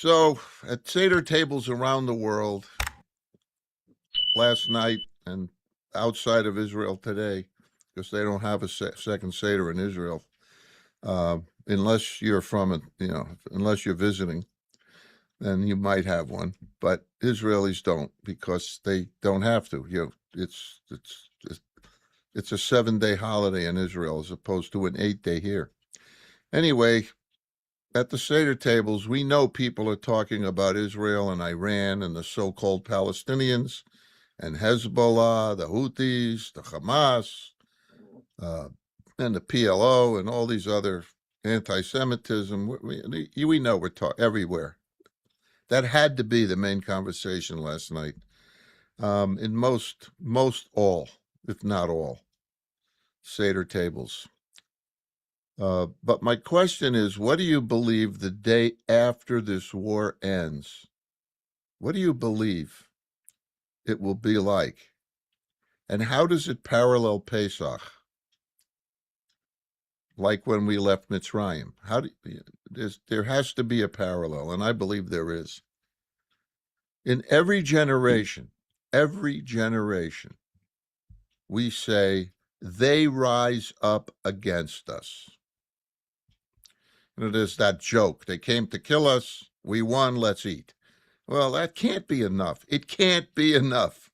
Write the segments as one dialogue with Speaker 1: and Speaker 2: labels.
Speaker 1: So at Seder tables around the world last night and outside of Israel today, because they don't have a second Seder in Israel, unless you're from it, unless you're visiting, then you might have one. But Israelis don't because they don't have to. It's a 7-day holiday in Israel as opposed to an 8-day here. Anyway, at the Seder tables, we know people are talking about Israel and Iran and the so-called Palestinians and Hezbollah, the Houthis, the Hamas, and the PLO and all these other anti-Semitism. We know we're talking everywhere. That had to be the main conversation last night. In most all, if not all, Seder tables. But my question is, what do you believe the day after this war ends? What do you believe it will be like? And how does it parallel Pesach? Like when we left Mitzrayim. There has to be a parallel, and I believe there is. In every generation, we say, they rise up against us. There's that joke. They came to kill us. We won. Let's eat. Well, that can't be enough. It can't be enough.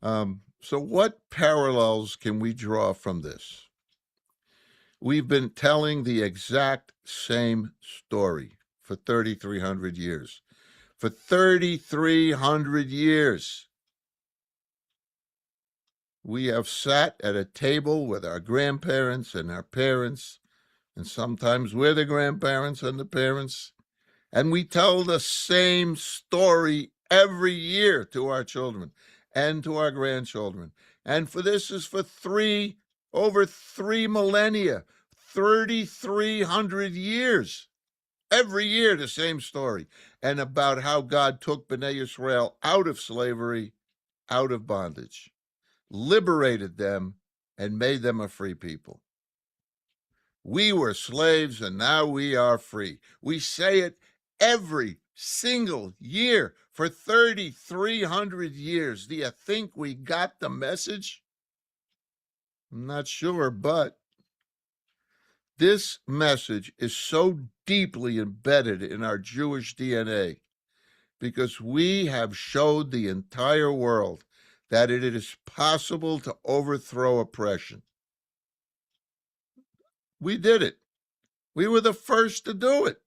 Speaker 1: So what parallels can we draw from this? We've been telling the exact same story for 3,300 years. For 3,300 years, we have sat at a table with our grandparents and our parents, and sometimes we're the grandparents and the parents, and we tell the same story every year to our children and to our grandchildren. And for this is for over 3 millennia, 3,300 years. Every year the same story, and about how God took Bnei Yisrael out of slavery, out of bondage, liberated them, and made them a free people. We were slaves, and now we are free. We say it every single year for 3,300 years. Do you think we got the message? I'm not sure, but this message is so deeply embedded in our Jewish DNA because we have showed the entire world that it is possible to overthrow oppression. We did it. We were the first to do it.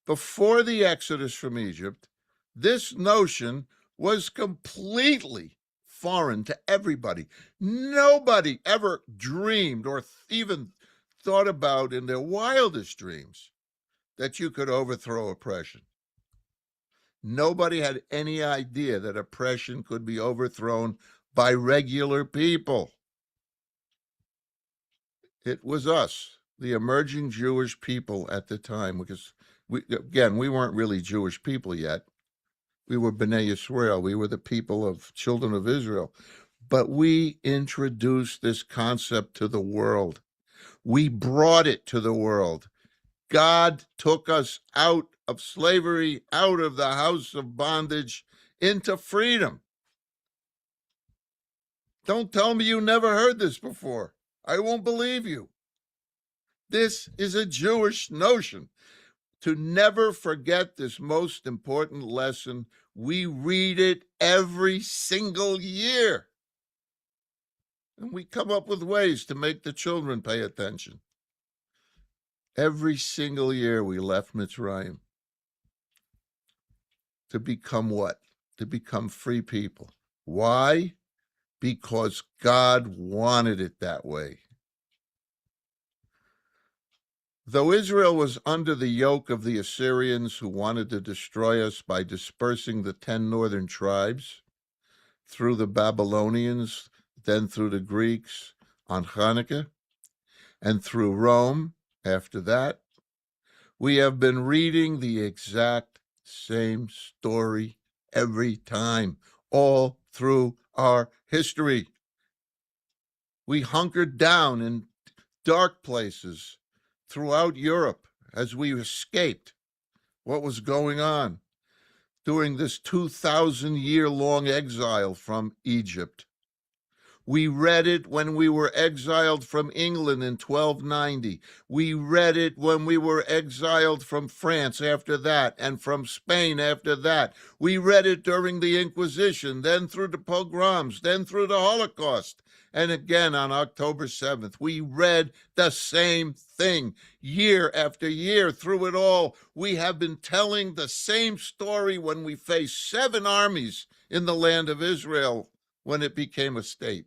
Speaker 1: Before the Exodus from Egypt, this notion was completely foreign to everybody. Nobody ever dreamed or even thought about in their wildest dreams that you could overthrow oppression. Nobody had any idea that oppression could be overthrown by regular people. It was us, the emerging Jewish people at the time, because we weren't really Jewish people yet. We were Bnei Yisrael. We were the people of children of Israel. But we introduced this concept to the world. We brought it to the world. God took us out of slavery, out of the house of bondage, into freedom. Don't tell me you never heard this before. I won't believe you. This is a Jewish notion. To never forget this most important lesson, we read it every single year. And we come up with ways to make the children pay attention. Every single year we left Mitzrayim. To become what? To become free people. Why? Because God wanted it that way. Though Israel was under the yoke of the Assyrians who wanted to destroy us by dispersing the 10 northern tribes, through the Babylonians, then through the Greeks on Hanukkah, and through Rome after that, we have been reading the exact same story every time, all through our history. We hunkered down in dark places throughout Europe as we escaped what was going on during this 2,000-year-long exile from Egypt. We read it when we were exiled from England in 1290. We read it when we were exiled from France after that, and from Spain after that. We read it during the Inquisition, then through the pogroms, then through the Holocaust, and again on October 7th. We read the same thing year after year through it all. We have been telling the same story when we faced 7 armies in the land of Israel when it became a state.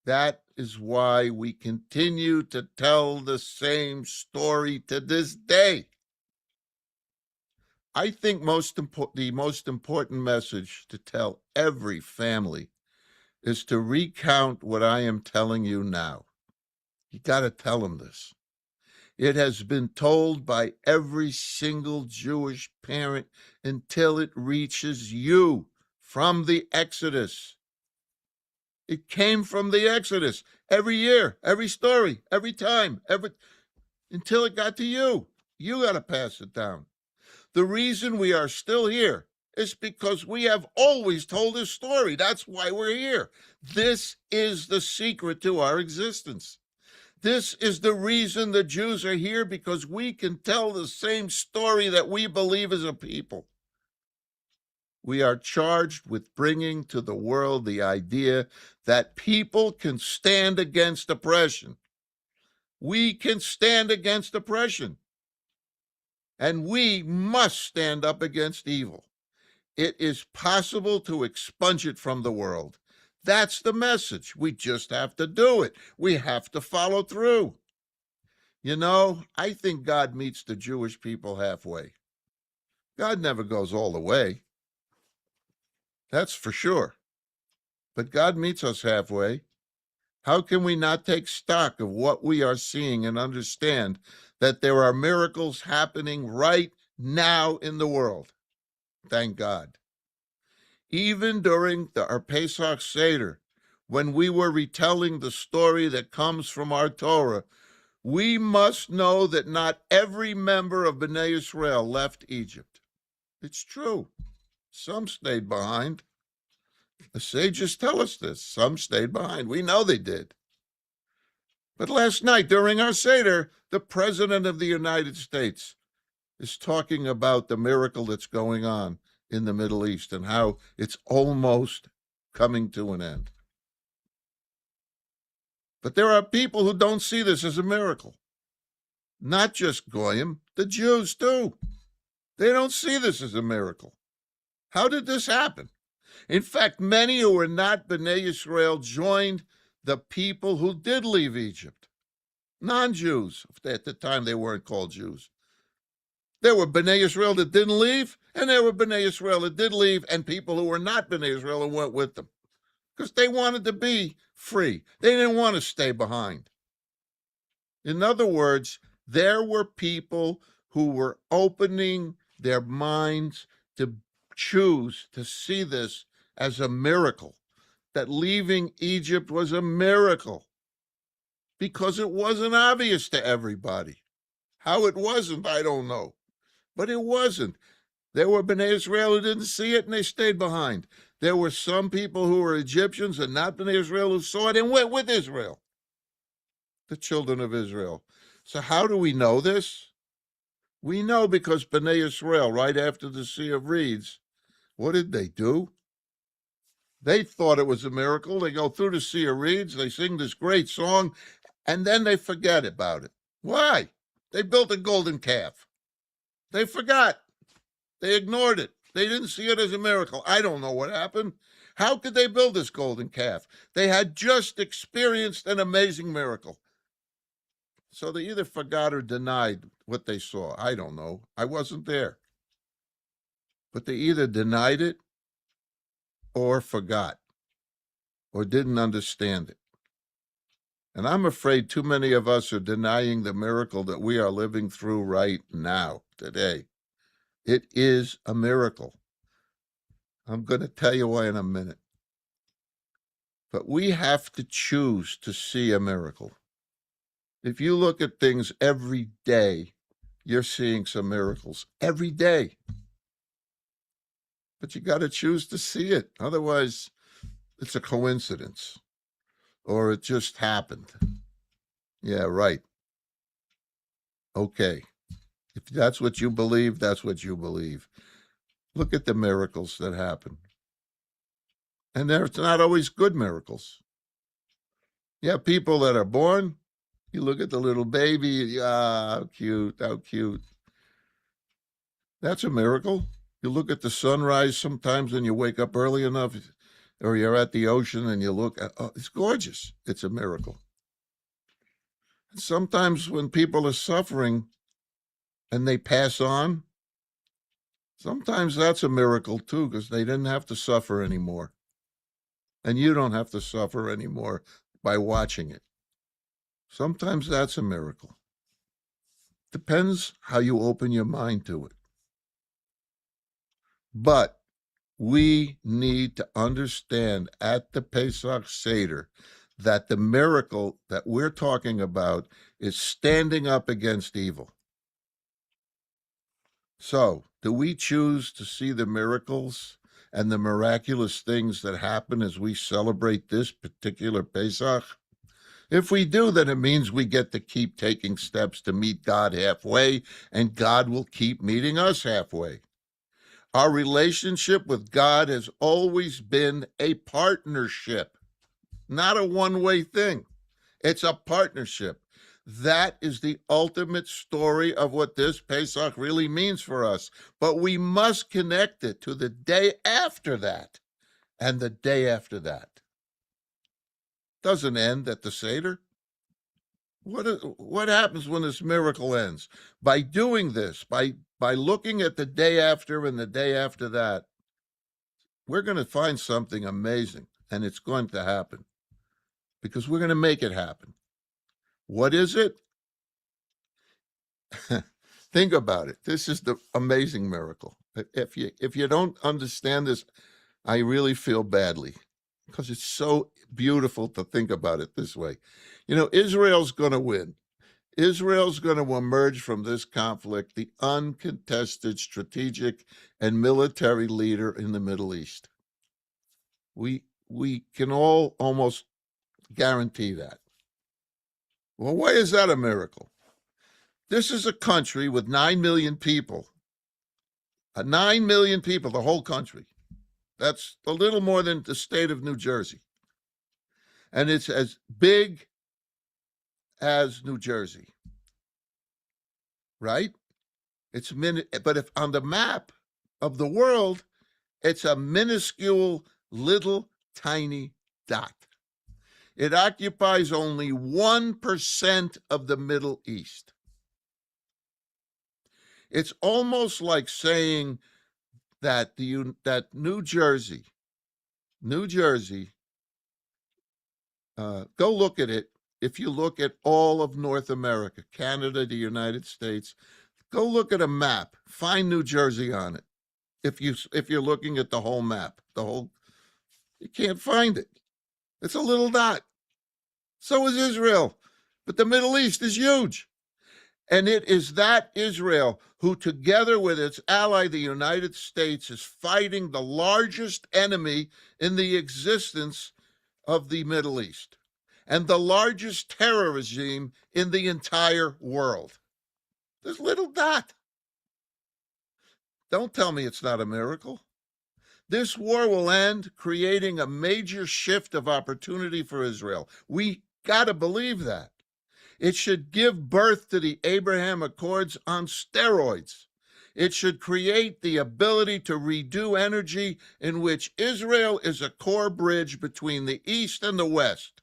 Speaker 1: That is why we continue to tell the same story to this day. I think the most important message to tell every family is to recount what I am telling you now. You got to tell them this. It has been told by every single Jewish parent until it reaches you from the Exodus. It came from the Exodus every year, every story, every time, until it got to you. You got to pass it down. The reason we are still here is because we have always told this story. That's why we're here. This is the secret to our existence. This is the reason the Jews are here, because we can tell the same story that we believe as a people. We are charged with bringing to the world the idea that people can stand against oppression. We can stand against oppression. And we must stand up against evil. It is possible to expunge it from the world. That's the message. We just have to do it. We have to follow through. You know, I think God meets the Jewish people halfway. God never goes all the way. That's for sure. But God meets us halfway. How can we not take stock of what we are seeing and understand that there are miracles happening right now in the world? Thank God. Even during our Pesach Seder, when we were retelling the story that comes from our Torah, we must know that not every member of Bnei Israel left Egypt. It's true. Some stayed behind. The sages tell us this. Some stayed behind. We know they did. But last night, during our Seder, the President of the United States is talking about the miracle that's going on in the Middle East and how it's almost coming to an end. But there are people who don't see this as a miracle. Not just Goyim, the Jews too. They don't see this as a miracle. How did this happen? In fact, many who were not Bnei Israel joined the people who did leave Egypt. Non-Jews. At the time, they weren't called Jews. There were Bnei Israel that didn't leave, and there were Bnei Israel that did leave, and people who were not Bnei Israel and went with them. Because they wanted to be free. They didn't want to stay behind. In other words, there were people who were opening their minds to choose to see this as a miracle, that leaving Egypt was a miracle, because it wasn't obvious to everybody. How it wasn't, I don't know, but it wasn't. There were Bnei Israel who didn't see it and they stayed behind. There were some people who were Egyptians and not Bnei Israel who saw it and went with Israel, the children of Israel. So how do we know this? We know because Bnei Israel, right after the Sea of Reeds, what did they do? They thought it was a miracle. They go through the Sea of Reeds, they sing this great song, and then they forget about it. Why? They built a golden calf. They forgot. They ignored it. They didn't see it as a miracle. I don't know what happened. How could they build this golden calf? They had just experienced an amazing miracle. So they either forgot or denied what they saw. I don't know. I wasn't there. But they either denied it or forgot or didn't understand it. And I'm afraid too many of us are denying the miracle that we are living through right now, today. It is a miracle. I'm going to tell you why in a minute. But we have to choose to see a miracle. If you look at things every day, you're seeing some miracles every day. But you got to choose to see it. Otherwise, it's a coincidence or it just happened. Yeah, right. Okay. If that's what you believe, that's what you believe. Look at the miracles that happen. And they're not always good miracles. Yeah, people that are born, you look at the little baby, how cute, how cute. That's a miracle. You look at the sunrise sometimes when you wake up early enough, or you're at the ocean and you look at, oh, it's gorgeous. It's a miracle. And sometimes when people are suffering and they pass on, sometimes that's a miracle too, because they didn't have to suffer anymore. And you don't have to suffer anymore by watching it. Sometimes that's a miracle. Depends how you open your mind to it. But we need to understand at the Pesach Seder that the miracle that we're talking about is standing up against evil. So, do we choose to see the miracles and the miraculous things that happen as we celebrate this particular Pesach? If we do, then it means we get to keep taking steps to meet God halfway, and God will keep meeting us halfway. Our relationship with God has always been a partnership, not a one-way thing. It's a partnership. That is the ultimate story of what this Pesach really means for us. But we must connect it to the day after that and the day after that. Doesn't end at the Seder. What happens when this miracle ends? By doing this, by looking at the day after and the day after that, we're going to find something amazing, and it's going to happen because we're going to make it happen. What is it? Think about it. This is the amazing miracle. If you don't understand this, I really feel badly because it's so beautiful to think about it this way. You know, Israel's going to win. Israel's going to emerge from this conflict the uncontested strategic and military leader in the Middle East. We can all almost guarantee that. Well, why is that a miracle? This is a country with 9 million people. 9 million people, the whole country. That's a little more than the state of New Jersey. And it's as big as New Jersey, right? But if on the map of the world, it's a minuscule little tiny dot. It occupies only 1% of the Middle East. It's almost like saying that that New Jersey, go look at it. If you look at all of North America, Canada, the United States, go look at a map. Find New Jersey on it. If you're looking at the whole map, you can't find it. It's a little dot. So is Israel, but the Middle East is huge. And it is that Israel who, together with its ally, the United States, is fighting the largest enemy in the existence of the Middle East and the largest terror regime in the entire world. This little dot. Don't tell me it's not a miracle. This war will end, creating a major shift of opportunity for Israel. We got to believe that. It should give birth to the Abraham Accords on steroids. It should create the ability to redo energy in which Israel is a core bridge between the East and the West.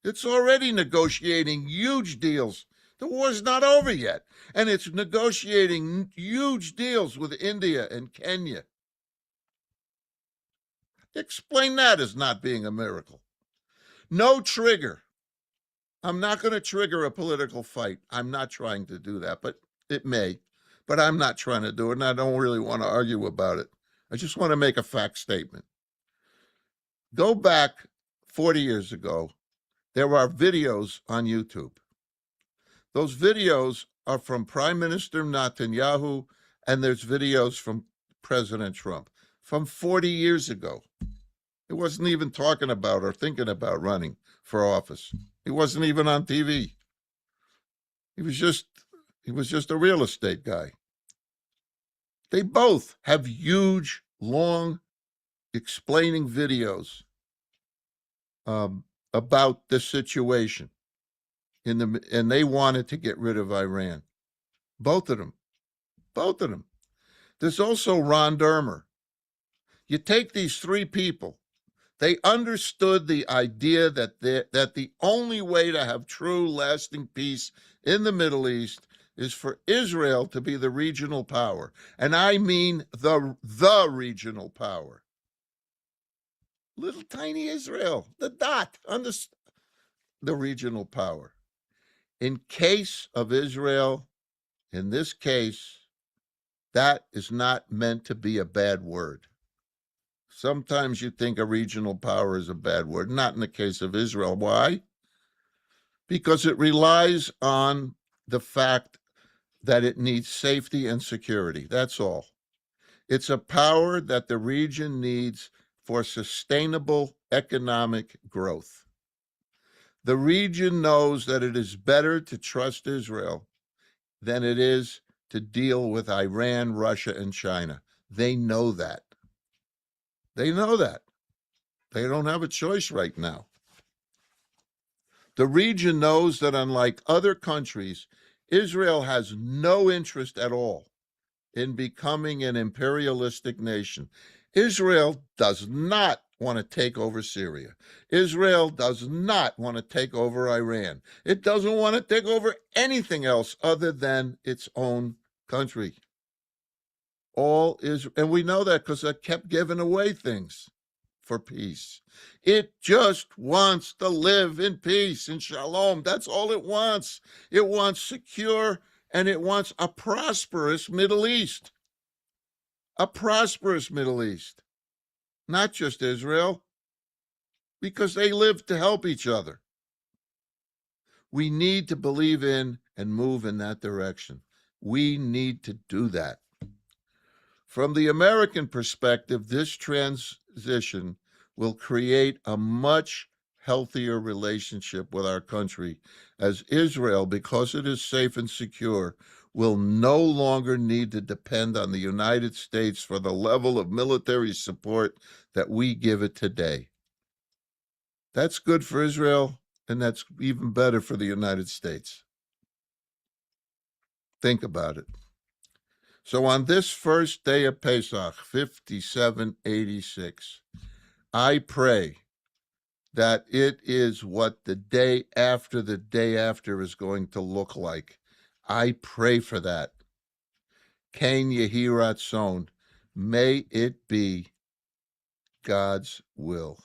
Speaker 1: It's already negotiating huge deals. The war's not over yet. And it's negotiating huge deals with India and Kenya. Explain that as not being a miracle. No trigger. I'm not going to trigger a political fight. I'm not trying to do that, but it may. But I'm not trying to do it, and I don't really want to argue about it. I just want to make a fact statement. Go back 40 years ago. There are videos on YouTube. Those videos are from Prime Minister Netanyahu, and there's videos from President Trump from 40 years ago. He wasn't even talking about or thinking about running for office. He wasn't even on TV. He was just a real estate guy. They both have huge, long, explaining videos about the situation and they wanted to get rid of Iran. Both of them. There's also Ron Dermer. You take these three people. They understood the idea that the only way to have true, lasting peace in the Middle East is for Israel to be the regional power. And I mean the regional power. Little tiny Israel, the dot on the regional power. In case of Israel, in this case, that is not meant to be a bad word. Sometimes you think a regional power is a bad word. Not in the case of Israel. Why? Because it relies on the fact that it needs safety and security. That's all. It's a power that the region needs for sustainable economic growth. The region knows that it is better to trust Israel than it is to deal with Iran, Russia, and China. They know that. They know that. They don't have a choice right now. The region knows that unlike other countries, Israel has no interest at all in becoming an imperialistic nation. Israel does not want to take over Syria. Israel does not want to take over Iran. It doesn't want to take over anything else other than its own country. All is, and we know that because it kept giving away things for peace. It just wants to live in peace, in shalom. That's all it wants. It wants secure, and it wants a prosperous Middle East. A prosperous Middle East. Not just Israel, because they live to help each other. We need to believe in and move in that direction. We need to do that. From the American perspective, this transition will create a much healthier relationship with our country, as Israel, because it is safe and secure, will no longer need to depend on the United States for the level of military support that we give it today. That's good for Israel, and that's even better for the United States. Think about it. So on this first day of Pesach, 5786, I pray that it is what the day after is going to look like. I pray for that. Ken Yehi Ratzon, may it be God's will.